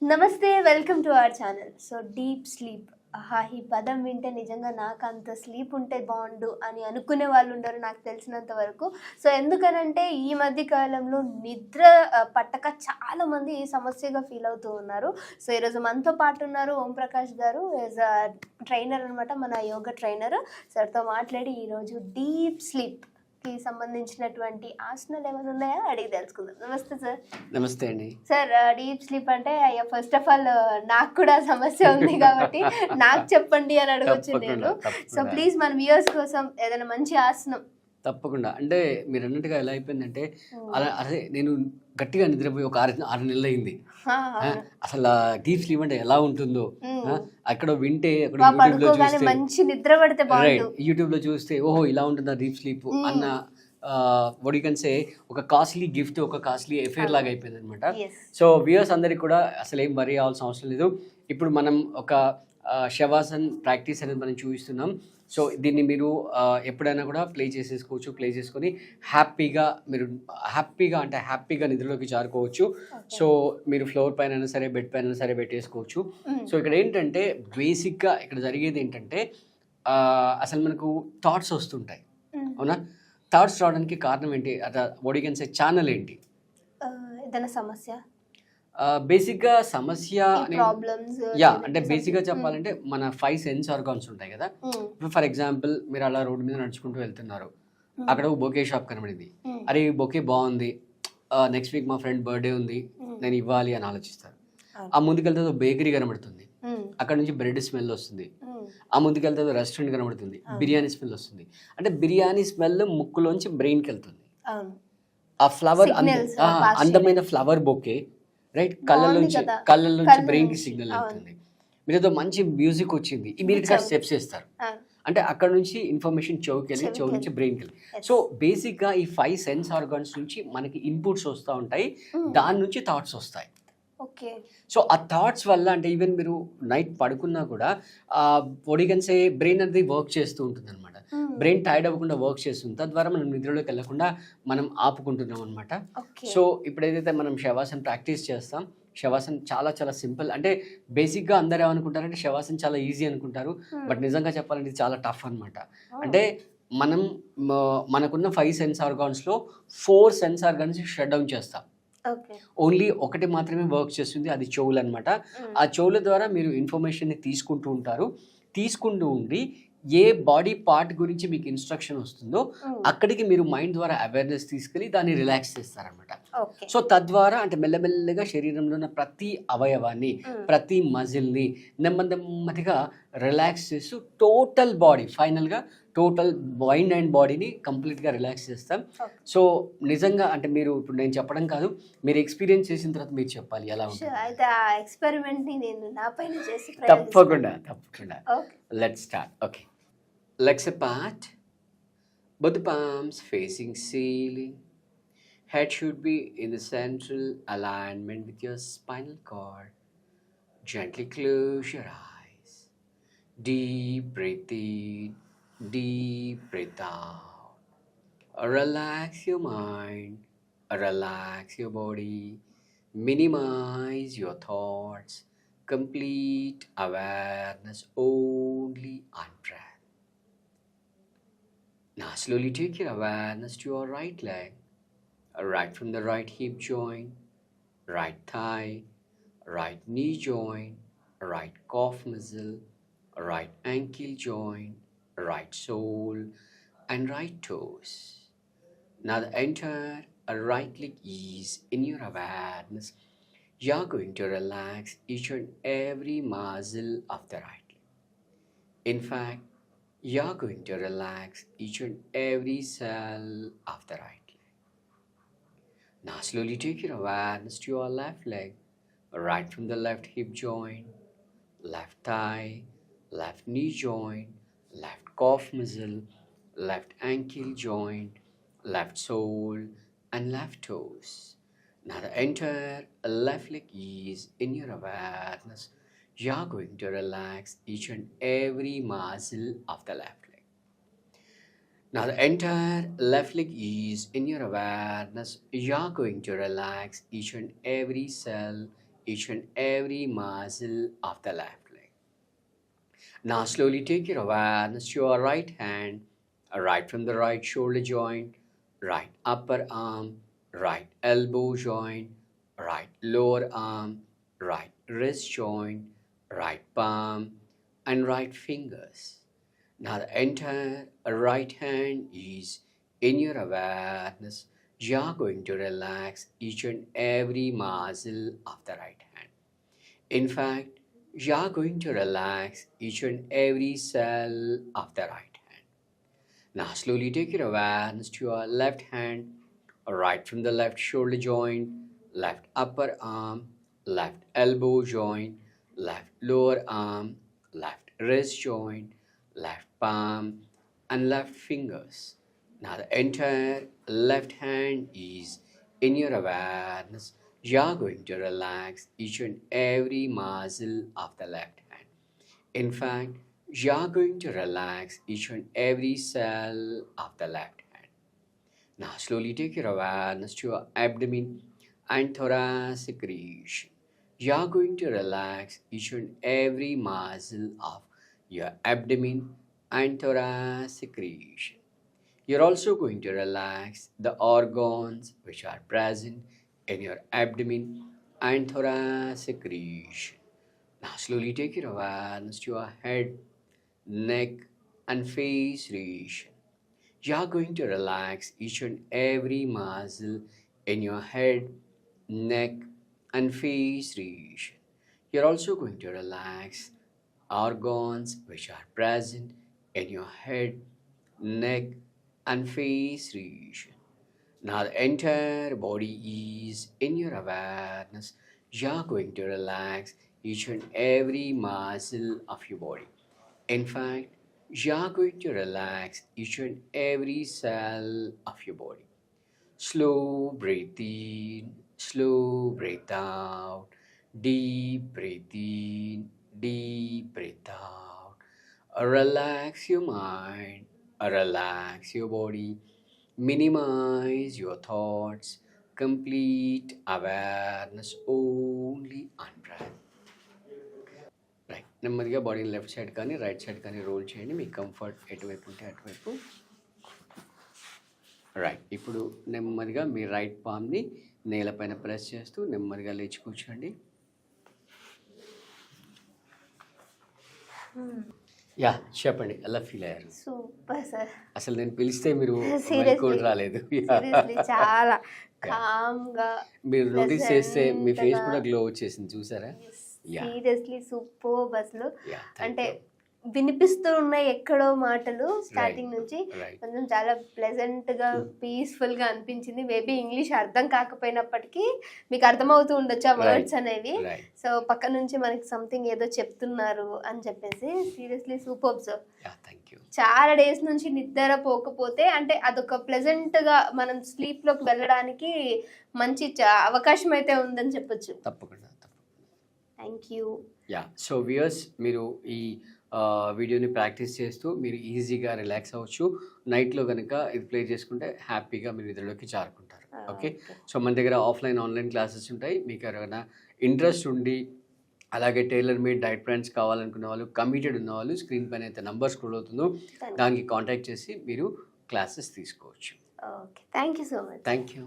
నమస్తే, welcome to our channel. So deep sleep, ఆహా, ఈ పదం వింటే నిజంగా నాకు అంత స్లీప్ ఉంటే బాగుండు అని అనుకునే వాళ్ళు ఉండరు నాకు తెలిసినంత వరకు. సో ఎందుకనంటే ఈ మధ్య కాలంలో నిద్ర పట్టక చాలా మంది ఈ సమస్యగా ఫీల్ అవుతూ ఉన్నారు. సో ఈరోజు మనతో పాటు ఉన్నారు ఓం ప్రకాష్ గారు, యాజ్ అ ట్రైనర్ అనమాట, మన యోగా ట్రైనర్. సార్తో మాట్లాడి ఈరోజు డీప్ స్లీప్ కి సంబంధించినటువంటి ఆసనాలు ఏమైనా ఉన్నాయా అడిగి తెలుసుకుందాం. నమస్తే సార్. నమస్తే అండి. సార్, డీప్ స్లీప్ అంటే అయ్యా, ఫస్ట్ ఆఫ్ ఆల్ నాకు కూడా సమస్య ఉంది కాబట్టి నాకు చెప్పండి అని అడగొచ్చు నేను. సో ప్లీజ్ మన వ్యూయర్స్ కోసం ఏదైనా మంచి ఆసనం. తప్పకుండా. అంటే మీరు అన్నట్టుగా ఎలా అయిపోయిందంటే, అలా అదే నేను గట్టిగా నిద్రపోయి ఒక 6 నెలలు అయింది. అసలు డీప్ స్లీప్ అంటే ఎలా ఉంటుందో అక్కడ వింటే, అక్కడ యూట్యూబ్ లో చూస్తే, మంచి నిద్ర పడితే యూట్యూబ్ లో చూస్తే ఓహో ఇలా ఉంటుందా డీప్ స్లీప్ అన్న వడ్ యూ కెన్ సే ఒక కాస్ట్లీ గిఫ్ట్, ఒక కాస్ట్లీ ఎఫేర్ లాగా అయిపోయింది అనమాట. సో వ్యూయర్స్ అందరికి కూడా అసలు ఏం వరీ అవ్వాల్సిన అవసరం లేదు. ఇప్పుడు మనం ఒక శవాసన్ ప్రాక్టీస్ అనేది మనం చూపిస్తున్నాం. సో దీన్ని మీరు ఎప్పుడైనా కూడా ప్లే చేసేసుకోవచ్చు. ప్లే చేసుకొని హ్యాపీగా నిద్రలోకి జారుకోవచ్చు. సో మీరు ఫ్లోర్ పైన అయినా సరే, బెడ్ పైన అయినా సరే పెట్టేసుకోవచ్చు. సో ఇక్కడ ఏంటంటే బేసిక్గా ఇక్కడ జరిగేది ఏంటంటే, అసలు మనకు థాట్స్ వస్తుంటాయి, అవునా? థాట్స్ రావడానికి కారణం ఏంటి? What you can say channel ఏంటి? ఏదైనా సమస్య, బేసిక్గా సమస్య అంటే బేసిక్గా చెప్పాలంటే మన 5 సెన్స్ ఆర్గాన్స్ ఉంటాయి కదా. ఫర్ ఎగ్జాంపుల్, మీరు అలా రోడ్డు మీద నడుచుకుంటూ వెళ్తున్నారు, అక్కడ ఒక బొకే షాప్ కనబడింది. అరే ఈ బొకే బాగుంది, నెక్స్ట్ వీక్ మా ఫ్రెండ్ బర్త్డే ఉంది, నేను ఇవ్వాలి అని ఆలోచిస్తారు. ఆ ముందుకెళ్తే బేకరీ కనబడుతుంది, అక్కడ నుంచి బ్రెడ్ స్మెల్ వస్తుంది. ఆ ముందుకెళ్తే రెస్టారెంట్ కనబడుతుంది, బిర్యానీ స్మెల్ వస్తుంది. అంటే బిర్యానీ స్మెల్ ముక్కులోంచి బ్రెయిన్కి వెళ్తుంది. ఆ ఫ్లవర్, అందమైన ఫ్లవర్ బొకే, రైట్, కళ్ళ నుంచి బ్రెయిన్ కి సిగ్నల్ వెళ్తుంది. మీరేదో మంచి మ్యూజిక్ వచ్చింది, ఇమీడియట్ గా స్టెప్స్ వేస్తారు. అంటే అక్కడ నుంచి ఇన్ఫర్మేషన్ చెవుకి వెళ్ళి, చెవు నుంచి బ్రెయిన్కి వెళ్ళి. సో బేసిక్ గా ఈ 5 సెన్స్ ఆర్గాన్స్ నుంచి మనకి ఇన్పుట్స్ వస్తూ ఉంటాయి, దాని నుంచి థాట్స్ వస్తాయి. సో ఆ థాట్స్ వల్ల అంటే ఈవెన్ మీరు నైట్ పడుకున్నా కూడా ఒడిగన్సే బ్రెయిన్ అనేది వర్క్ చేస్తూ ఉంటుంది అనమాట. బ్రెయిన్ టైర్డ్ అవ్వకుండా వర్క్ చేస్తుంది, తద్వారా మనం నిద్రలోకి వెళ్ళకుండా మనం ఆపుకుంటున్నాం అనమాట. సో ఇప్పుడు ఏదైతే మనం శవాసన్ ప్రాక్టీస్ చేస్తాం, శవాసన్ చాలా చాలా సింపుల్. అంటే బేసిక్గా అందరూ ఏమనుకుంటారంటే శవాసన్ చాలా ఈజీ అనుకుంటారు, బట్ నిజంగా చెప్పాలంటే ఇది చాలా టఫ్ అనమాట. అంటే మనం మనకున్న 5 సెన్స్ ఆర్గాన్స్లో 4 సెన్స్ ఆర్గాన్స్ షట్ డౌన్ చేస్తాం. ఓన్లీ ఒకటి మాత్రమే వర్క్ చేస్తుంది, అది చెవులు అనమాట. ఆ చెవుల ద్వారా మీరు ఇన్ఫర్మేషన్ని తీసుకుంటూ ఉండి ఏ బాడీ పార్ట్ గురించి మీకు ఇన్స్ట్రక్షన్ వస్తుందో అక్కడికి మీరు మైండ్ ద్వారా అవేర్నెస్ తీసుకెళ్ళి దాన్ని రిలాక్స్ చేస్తారనమాట. సో తద్వారా అంటే మెల్లమెల్లగా శరీరంలో ఉన్న ప్రతి అవయవాన్ని, ప్రతి మజిల్ని నెమ్మదిగా రిలాక్స్ చేస్తూ టోటల్ బాడీ, ఫైనల్గా టోటల్ మైండ్ అండ్ బాడీని కంప్లీట్గా రిలాక్స్ చేస్తాం. సో నిజంగా అంటే మీరు ఇప్పుడు నేను చెప్పడం కాదు, మీరు ఎక్స్పీరియన్స్ చేసిన తర్వాత మీరు చెప్పాలి ఎలా ఉంటుంది. తప్పకుండా. Let's start. Okay, legs apart, both palms facing ceiling. Head should be in the central alignment with your spinal cord. Gently close your eyes. Deep breath in, deep breath out. Relax your mind, relax your body, minimize your thoughts. Complete awareness only on breath. Now slowly take your awareness to your right leg, right from the right hip joint, right thigh, right knee joint, right calf muscle, right ankle joint, right sole, and right toes. Now the entire right leg is in your awareness. You're going to relax each and every muscle of the right leg. In fact, you're going to relax each and every cell of the right leg. Now slowly take your awareness to your left leg, right from the left hip joint, left thigh, left knee joint, left calf muscle, left ankle joint, left sole, and left toes. Now the entire left leg is in your awareness. You're going to relax each and every muscle of the left leg. Now the entire left leg is in your awareness. You're going to relax each and every cell each and every muscle of the left leg. Now slowly take your awareness to your right hand, right from the right shoulder joint, right upper arm, right elbow joint, right lower arm, right wrist joint, right palm, and right fingers. Now the entire right hand is in your awareness. You are going to relax each and every muscle of the right hand. In fact, you are going to relax each and every cell of the right hand. Now slowly take your awareness to your left hand, right from the left shoulder joint, left upper arm, left elbow joint, left lower arm, left wrist joint, left palm, and left fingers. Now the entire left hand is in your awareness. You are going to relax each and every muscle of the left hand. In fact, you are going to relax each and every cell of the left hand. Now slowly take your awareness to your abdomen and thoracic region. You are going to relax each and every muscle of your abdomen and thoracic region. You're also going to relax the organs which are present in your abdomen and thoracic region. Now slowly take your awareness to your head, neck, and face region. You are going to relax each and every muscle in your head, neck, and face region. You're also going to relax organs which are present in your head, neck, and face region. Now the entire body is in your awareness. You are going to relax each and every muscle of your body. In fact, you are going to relax each and every cell of your body. Slow breathe in, slow breathe out, deep breathe in, deep breathe out. Relax your mind, relax your body, minimize your thoughts, complete awareness only on breath. Right, నెమ్మదిగా బాడీని left side కానీ right side కానీ role చేయండి. మీ comfort ఎటువైపు ఉంటే అటువైపు. Right, ఇప్పుడు నెమ్మదిగా మీ రైట్ పామ్ని నేలపైన ప్రెస్ చేస్తూ నెమ్మదిగా లేచి కూర్చోండి. యా, చెప్పండి, ఎలా ఫీల్ అయ్యారు? Super sir. అసలు నేను పిలిస్తే మీరు రాలేదు. చాలా కామ్ గా మీరు నోటీస్ చేస్తే మీ ఫేస్ కూడా గ్లో వచ్చేసింది, చూసారా? Seriously super. అసలు అంటే వినిపిస్తూ ఉన్నాయి ఎక్కడో మాటలు స్టార్టింగ్ నుంచి. కొంచెం చాలా ప్లెజెంట్ గా పీస్ఫుల్ గా అనిపించింది. మేబీ ఇంగ్లీష్ అర్థం కాకపోయినప్పటికీ మీకు అర్థమవుతూ ఉండొచ్చు ఆ వర్డ్స్ అనేవి. సో పక్క నుంచి మనకి సంథింగ్ ఏదో చెప్తున్నారు అని చెప్పేసి సీరియస్లీ సూపర్ సార్. చాలా డేస్ నుంచి నిద్ర పోకపోతే అంటే అదొక ప్లెజెంట్ గా మనం స్లీప్ లోకి వెళ్ళడానికి మంచి అవకాశం అయితే ఉందని చెప్పొచ్చు. తప్పకుండా. Thank you. Yeah, so viewers, మీరు ఈ వీడియోని ప్రాక్టీస్ చేస్తూ మీరు ఈజీగా రిలాక్స్ అవ్వచ్చు. నైట్లో కనుక ఇది ప్లే చేసుకుంటే హ్యాపీగా మీరు నిద్రలోకి జారుకుంటారు. ఓకే, సో మన దగ్గర ఆఫ్లైన్ ఆన్లైన్ క్లాసెస్ ఉంటాయి. మీకు ఎవరైనా ఇంట్రెస్ట్ ఉండి అలాగే టైలర్ మేడ్ డైట్ ప్లాన్స్ కావాలనుకునే వాళ్ళు, కమిటెడ్ ఉన్న వాళ్ళు, స్క్రీన్ పైన అయితే నంబర్ స్క్రోల్ అవుతుందో దానికి కాంటాక్ట్ చేసి మీరు క్లాసెస్ తీసుకోవచ్చు. Okay, thank you so much. Thank you.